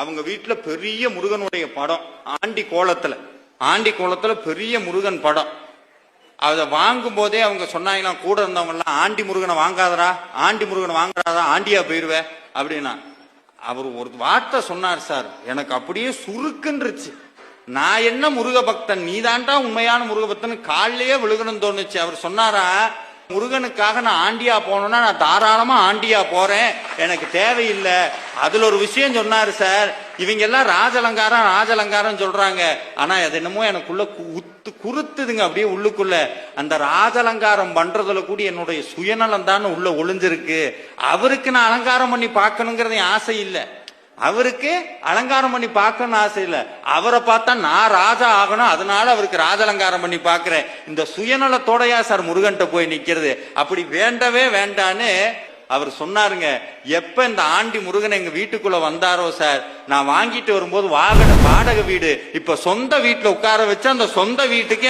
அவங்க வீட்டுல பெரிய முருகனுடைய படம் ஆண்டி கோலத்துல பெரிய முருகன் படம். அதை வாங்கும் போதே அவங்க சொன்னாங்களாம், கூட இருந்தவங்க எல்லாம், ஆண்டி முருகனை வாங்காதரா, ஆண்டி முருகனை வாங்காதா, ஆண்டியா போயிருவே அப்படின்னா. அவர் ஒரு வார்த்தை சொன்னார் சார், எனக்கு அப்படியே சுருக்குன்றுச்சு. நான் என்ன முருக பக்தன், நீதான்டா உண்மையான முருக பக்தன் காலிலேயே விழுகணும்னு தோணுச்சு. அவர் சொன்னாரா, முருகனுக்காக நான் ஆண்டியா போனோம்னா நான் தாராளமா ஆண்டியா போறேன், எனக்கு தேவையில்லை. அதுல ஒரு விஷயம் சொன்னாரு சார், இவங்க எல்லாம் ராஜலங்காரம் சொல்றாங்க, ஆனா அது என்னமோ எனக்குள்ள குறுத்துதுங்க அப்படியே உள்ளுக்குள்ள. அந்த ராஜலங்காரம் பண்றதுல கூட என்னுடைய சுயநலம் தான் உள்ள ஒளிஞ்சிருக்கு. அவருக்கு நான் அலங்காரம் பண்ணி பார்க்கணுங்கிறது ஆசை இல்லை, அவருக்கு அலங்காரம் பண்ணி பார்க்கணும்னு ஆசை இல்லை. அவரை பார்த்தா நான் ராஜா ஆகணும், அதனால அவருக்கு ராஜலங்காரம் பண்ணி பார்க்கிறேன். இந்த சுயநலத்தோடையா சார் முருகன்ட்ட போய் நிக்கிறது? அப்படி வேண்டவே வேண்டான்னு அவர் சொன்னாருங்க. எப்ப இந்த ஆண்டி முருகன் எங்க வீட்டுக்குள்ள வந்தாரோ சார், நான் வாங்கிட்டு வரும்போது வாடகை வீடு, இப்ப சொந்த வீட்டுல உட்கார வச்சு அந்த சொந்த வீட்டுக்கே